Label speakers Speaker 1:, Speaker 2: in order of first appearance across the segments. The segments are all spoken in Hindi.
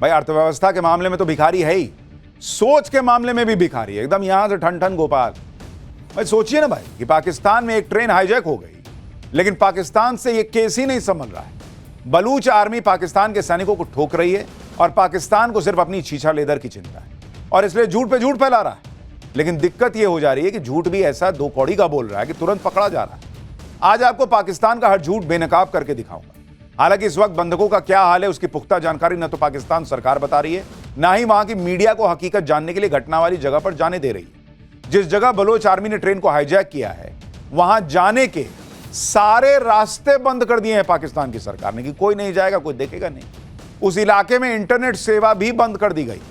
Speaker 1: भाई अर्थव्यवस्था के मामले में तो भिखारी है ही, सोच के मामले में भी भिखारी है, एकदम यहां से ठन ठन गोपाल। भाई सोचिए ना भाई कि पाकिस्तान में एक ट्रेन हाईजैक हो गई, लेकिन पाकिस्तान से ये केस ही नहीं संभल रहा है। बलूच आर्मी पाकिस्तान के सैनिकों को ठोक रही है और पाकिस्तान को सिर्फ अपनी छीछा लेदर की चिंता है और इसलिए झूठ पे झूठ फैला रहा है। लेकिन दिक्कत यह हो जा रही है कि झूठ भी ऐसा दो कौड़ी का बोल रहा है कि तुरंत पकड़ा जा रहा है। आज आपको पाकिस्तान का हर झूठ बेनकाब करके दिखाऊंगा। हालांकि इस वक्त बंधकों का क्या हाल है उसकी पुख्ता जानकारी न तो पाकिस्तान सरकार बता रही है, ना ही वहां की मीडिया को हकीकत जानने के लिए घटना वाली जगह पर जाने दे रही है। जिस जगह बलोच आर्मी ने ट्रेन को हाईजैक किया है वहां जाने के सारे रास्ते बंद कर दिए हैं पाकिस्तान की सरकार ने कि कोई नहीं जाएगा, कोई देखेगा नहीं। उस इलाके में इंटरनेट सेवा भी बंद कर दी गई।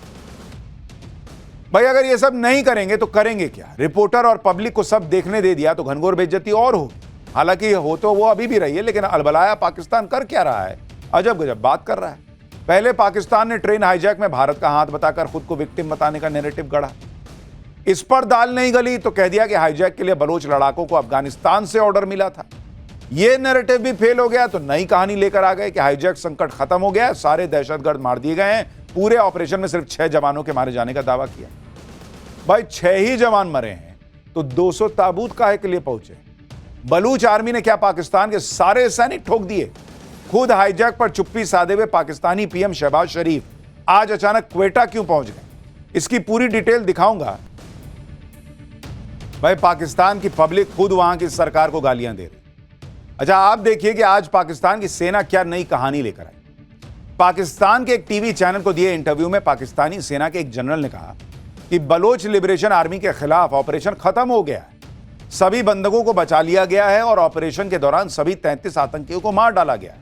Speaker 1: भाई अगर ये सब नहीं करेंगे तो करेंगे क्या? रिपोर्टर और पब्लिक को सब देखने दे दिया तो घनघोर बेइज्जती और होगी। हालांकि हो तो वो अभी भी रही है, लेकिन अलबलाया पाकिस्तान कर क्या रहा है? अजब गजब बात कर रहा है। पहले पाकिस्तान ने ट्रेन हाईजैक में भारत का हाथ बताकर खुद को विक्टिम बताने का नैरेटिव गढ़ा। इस पर दाल नहीं गली तो कह दिया कि हाईजैक के लिए बलोच लड़ाकों को अफगानिस्तान से ऑर्डर मिला था। यह नैरेटिव भी फेल हो गया तो नई कहानी लेकर आ गए कि हाईजैक संकट खत्म हो गया, सारे दहशतगर्द मार दिए गए हैं। पूरे ऑपरेशन में सिर्फ 6 जवानों के मारे जाने का दावा किया। भाई 6 ही जवान मरे हैं तो 200 ताबूत काहे के लिए पहुंचे? बलूच आर्मी ने क्या पाकिस्तान के सारे सैनिक ठोक दिए? खुद हाईजैक पर चुप्पी साधे हुए पाकिस्तानी पीएम शहबाज शरीफ आज अचानक क्वेटा क्यों पहुंच गए? इसकी पूरी डिटेल दिखाऊंगा। भाई पाकिस्तान की पब्लिक खुद वहां की सरकार को गालियां दे रही। अच्छा आप देखिए कि आज पाकिस्तान की सेना क्या नई कहानी लेकर आई। पाकिस्तान के एक टीवी चैनल को दिए इंटरव्यू में पाकिस्तानी सेना के एक जनरल ने कहा कि बलोच लिबरेशन आर्मी के खिलाफ ऑपरेशन खत्म हो गया है, सभी बंधकों को बचा लिया गया है और ऑपरेशन के दौरान सभी 33 आतंकियों को मार डाला गया।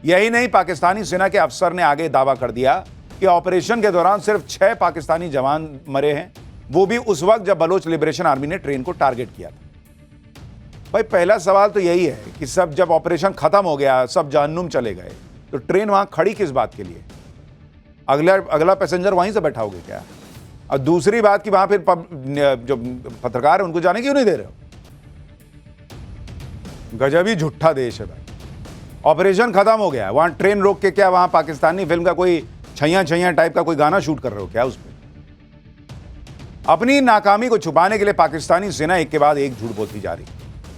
Speaker 1: यही नहीं, पाकिस्तानी सेना के अफसर ने आगे दावा कर दिया कि ऑपरेशन के दौरान सिर्फ 6 पाकिस्तानी जवान मरे हैं, वो भी उस वक्त जब बलोच लिबरेशन आर्मी ने ट्रेन को टारगेट किया था। भाई पहला सवाल तो यही है कि सब जब ऑपरेशन खत्म हो गया, सब जहन्नुम चले गए, तो ट्रेन वहां खड़ी किस बात के लिए? अगला पैसेंजर वहीं से बैठाओगे क्या? और दूसरी बात कि वहां फिर जो पत्रकार है उनको जाने क्यों नहीं दे रहे हो? गजब ही झूठा देश है भाई। ऑपरेशन खत्म हो गया, वहां ट्रेन रोक के क्या वहां पाकिस्तानी फिल्म का कोई छैया छैया टाइप का कोई गाना शूट कर रहे हो क्या? उस पर अपनी नाकामी को छुपाने के लिए पाकिस्तानी सेना एक के बाद एक झूठ बोलती जा रही।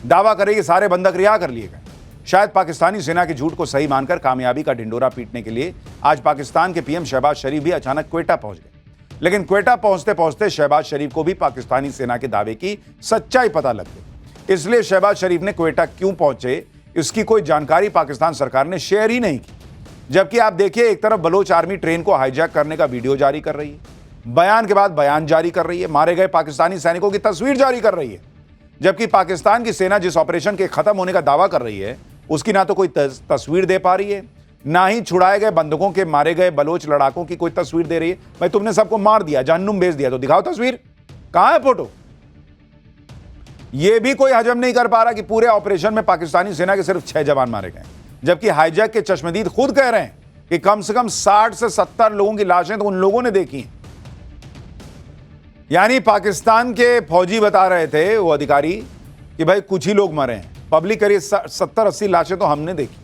Speaker 1: दावा करे कि सारे बंधक रिहा कर लिए गए। शायद पाकिस्तानी सेना के झूठ को सही मानकर कामयाबी का ढिंडोरा पीटने के लिए आज पाकिस्तान के पीएम शहबाज शरीफ भी अचानक क्वेटा पहुंच गए। लेकिन क्वेटा पहुंचते पहुंचते शहबाज शरीफ को भी पाकिस्तानी सेना के दावे की सच्चाई पता लग गई। इसलिए शहबाज शरीफ ने क्वेटा क्यों पहुंचे इसकी कोई जानकारी पाकिस्तान सरकार ने शेयर ही नहीं की। जबकि आप देखिए, एक तरफ बलोच आर्मी ट्रेन को हाईजैक करने का वीडियो जारी कर रही है, बयान के बाद बयान जारी कर रही है, मारे गए पाकिस्तानी सैनिकों की तस्वीर जारी कर रही है। जबकि पाकिस्तान की सेना जिस ऑपरेशन के खत्म होने का दावा कर रही है उसकी ना तो कोई तस्वीर दे पा रही है, ना ही छुड़ाए गए बंधकों के मारे गए बलोच लड़ाकों की कोई तस्वीर दे रही है। भाई तुमने सबको मार दिया, जहन्नुम भेज दिया, तो दिखाओ तस्वीर, कहां है फोटो? यह भी कोई हजम नहीं कर पा रहा कि पूरे ऑपरेशन में पाकिस्तानी सेना के सिर्फ 6 जवान मारे गए, जबकि हाईजैक के चश्मदीद खुद कह रहे हैं कि कम से कम 60 से 70 लोगों की लाशें तो उन लोगों ने देखी हैं। यानी पाकिस्तान के फौजी बता रहे थे, वो अधिकारी, कि भाई कुछ ही लोग मरे हैं, पब्लिक करिए 70-80 लाशें तो हमने देखी।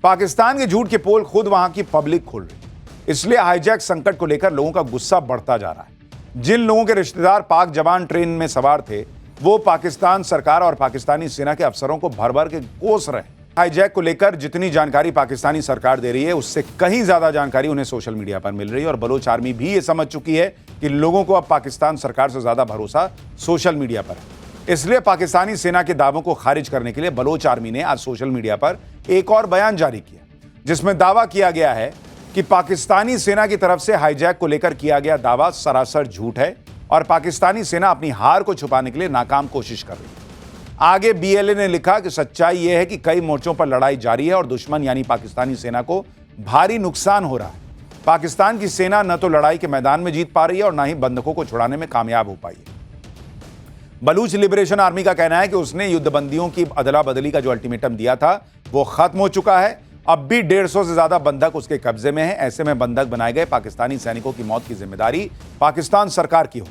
Speaker 1: पाकिस्तान के झूठ के पोल खुद वहां की पब्लिक खोल रही। इसलिए हाईजैक संकट को लेकर लोगों का गुस्सा बढ़ता जा रहा है। जिन लोगों के रिश्तेदार पाक जवान ट्रेन में सवार थे वो पाकिस्तान सरकार और पाकिस्तानी सेना के अफसरों को भर भर के कोस रहे हैं। हाईजैक को लेकर जितनी जानकारी पाकिस्तानी सरकार दे रही है उससे कहीं ज्यादा जानकारी उन्हें सोशल मीडिया पर मिल रही है और बलोच आर्मी भी ये समझ चुकी है कि लोगों को अब पाकिस्तान सरकार से ज्यादा भरोसा सोशल मीडिया पर है। इसलिए पाकिस्तानी सेना के दावों को खारिज करने के लिए बलोच आर्मी ने आज सोशल मीडिया पर एक और बयान जारी किया, जिसमें दावा किया गया है कि पाकिस्तानी सेना की तरफ से हाईजैक को लेकर किया गया दावा सरासर झूठ है और पाकिस्तानी सेना अपनी हार को छुपाने के लिए नाकाम कोशिश कर रही है। आगे बीएलए ने लिखा कि सच्चाई यह है कि कई मोर्चों पर लड़ाई जारी है और दुश्मन यानी पाकिस्तानी सेना को भारी नुकसान हो रहा है। पाकिस्तान की सेना न तो लड़ाई के मैदान में जीत पा रही है और न ही बंधकों को छुड़ाने में कामयाब हो पाई है। बलूच लिबरेशन आर्मी का कहना है कि उसने युद्धबंदियों की अदला बदली का जो अल्टीमेटम दिया था वो खत्म हो चुका है। अब भी 150 से ज्यादा बंधक उसके कब्जे में है। ऐसे में बंधक बनाए गए पाकिस्तानी सैनिकों की मौत की जिम्मेदारी पाकिस्तान सरकार की हो।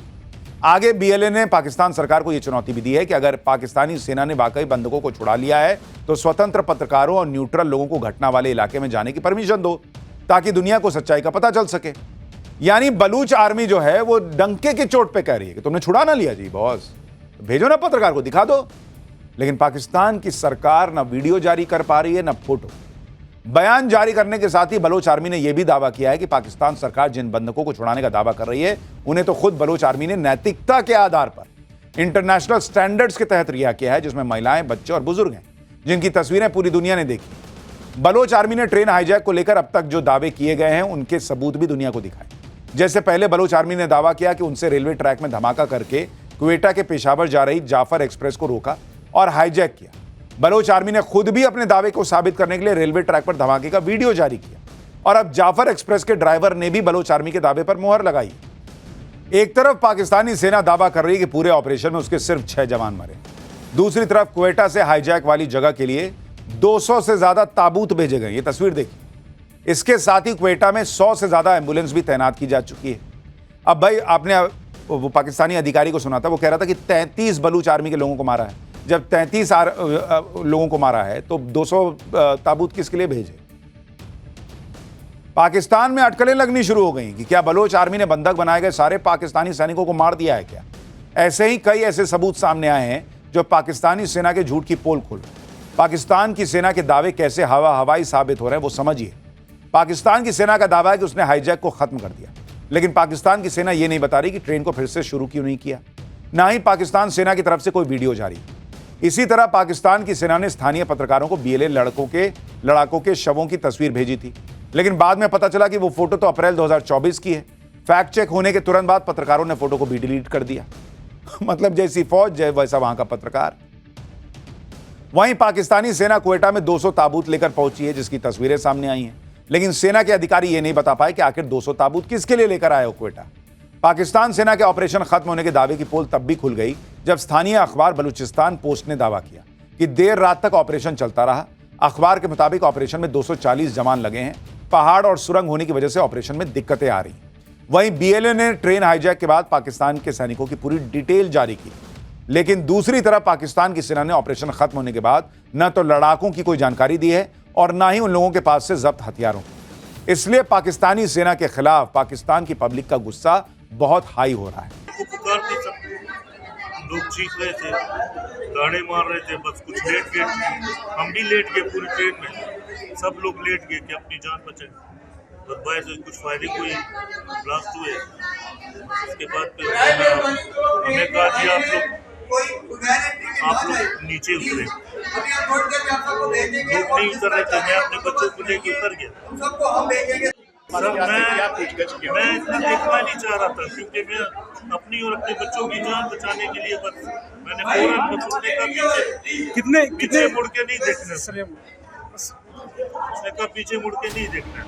Speaker 1: आगे बीएलए ने पाकिस्तान सरकार को यह चुनौती भी दी है कि अगर पाकिस्तानी सेना ने वाकई बंधकों को छुड़ा लिया है तो स्वतंत्र पत्रकारों और न्यूट्रल लोगों को घटना वाले इलाके में जाने की परमिशन दो। ताकि दुनिया को सच्चाई का पता चल सके। यानी बलूच आर्मी जो है वो डंके की चोट पे कह रही है कि तुमने छुड़ा ना लिया जी बॉस, तो भेजो ना पत्रकार को, दिखा दो। लेकिन पाकिस्तान की सरकार ना वीडियो जारी कर पा रही है ना फोटो। बयान जारी करने के साथ ही बलोच आर्मी ने यह भी दावा किया है कि पाकिस्तान सरकार जिन बंधकों को छुड़ाने का दावा कर रही है उन्हें तो खुद बलोच आर्मी ने नैतिकता के आधार पर इंटरनेशनल स्टैंडर्ड्स के तहत रिहा किया है, जिसमें महिलाएं, बच्चे और बुजुर्ग हैं, जिनकी तस्वीरें पूरी दुनिया ने देखी। बलोच आर्मी ने ट्रेन हाईजैक को लेकर अब तक जो दावे किए गए हैं उनके सबूत भी दुनिया को दिखाए। जैसे पहले बलोच आर्मी ने दावा किया कि उनसे रेलवे ट्रैक में धमाका करके क्वेटा के पेशावर जा रही जाफर एक्सप्रेस को रोका और हाईजैक किया। बलोच आर्मी ने खुद भी अपने दावे को साबित करने के लिए रेलवे ट्रैक पर धमाके का वीडियो जारी किया और अब जाफर एक्सप्रेस के ड्राइवर ने भी बलोच आर्मी के दावे पर मुहर लगाई। एक तरफ पाकिस्तानी सेना दावा कर रही है कि पूरे ऑपरेशन में उसके सिर्फ 6 जवान मरे, दूसरी तरफ क्वेटा से हाईजैक वाली जगह के लिए 200 से ज्यादा ताबूत भेजे गए। ये तस्वीर देखिए। इसके साथ ही क्वेटा में 100 से ज्यादा एम्बुलेंस भी तैनात की जा चुकी है। अब भाई आपने वो पाकिस्तानी अधिकारी को सुना था, वो कह रहा था कि 33 बलूच आर्मी के लोगों को मारा है। जब 33 लोगों को मारा है तो 200 ताबूत किसके लिए भेजे? पाकिस्तान में अटकलें लगनी शुरू हो गई कि क्या बलोच आर्मी ने बंधक बनाए गए सारे पाकिस्तानी सैनिकों को मार दिया है क्या? ऐसे ही कई ऐसे सबूत सामने आए हैं जो पाकिस्तानी सेना के झूठ की पोल खोल रहे हैं। पाकिस्तान की सेना के दावे कैसे हवाई साबित हो रहे हैं वो समझिए। पाकिस्तान की सेना का दावा है कि उसने हाईजैक को खत्म कर दिया, लेकिन पाकिस्तान की सेना यह नहीं बता रही कि ट्रेन को फिर से शुरू क्यों नहीं किया। ना ही पाकिस्तान सेना की तरफ से कोई वीडियो जारी। इसी तरह पाकिस्तान की सेना ने स्थानीय पत्रकारों को बीएलए लड़ाकों के शवों की तस्वीर भेजी थी, लेकिन बाद में पता चला कि वो फोटो तो अप्रैल 2024 की है। फैक्ट चेक होने के तुरंत बाद पत्रकारों ने फोटो को भी डिलीट कर दिया। मतलब जैसी फौज वैसा वहां का पत्रकार। वहीं पाकिस्तानी सेना क्वेटा में 200 ताबूत लेकर पहुंची है, जिसकी तस्वीरें सामने आई हैं, लेकिन सेना के अधिकारी ये नहीं बता पाए कि आखिर 200 ताबूत किसके लिए लेकर आए हो क्वेटा। पाकिस्तान सेना के ऑपरेशन खत्म होने के दावे की पोल तब भी खुल गई जब स्थानीय अखबार बलूचिस्तान पोस्ट ने दावा किया कि देर रात तक ऑपरेशन चलता रहा। अखबार के मुताबिक ऑपरेशन में 240 जवान लगे हैं। पहाड़ और सुरंग होने की वजह से ऑपरेशन में दिक्कतें आ रही। वहीं बीएलए ने ट्रेन हाईजैक के बाद पाकिस्तान के सैनिकों की पूरी डिटेल जारी की, लेकिन दूसरी तरफ पाकिस्तान की सेना ने ऑपरेशन खत्म होने के बाद न तो लड़ाकों की कोई जानकारी दी है और न ही उन लोगों के पास से जब्त हथियारों की। इसलिए पाकिस्तानी सेना के खिलाफ पाकिस्तान की पब्लिक का गुस्सा बहुत हाई हो रहा है।
Speaker 2: लोग चीख रहे थे, गाड़े मार रहे थे, बस कुछ लेट गए। हम भी लेट गए, पूरी ट्रेन में सब लोग लेट गए कि अपनी जान बचाएं। बदबाई से कुछ फायरिंग हुई, ब्लास्ट हुए। उसके बाद हमें कहा जी आप लोग नीचे उतरे। लोग नहीं उतर रहे थे, मैं अपने बच्चों को लेके उतर गया। सर मैं इतना देखना नहीं चाह रहा था, क्योंकि मैं अपनी और अपने बच्चों की जान बचाने के लिए बस मैंने फौरन उसने कहा पीछे मुड़ के नहीं देखना। उसने कहा पीछे मुड़ के नहीं देखना।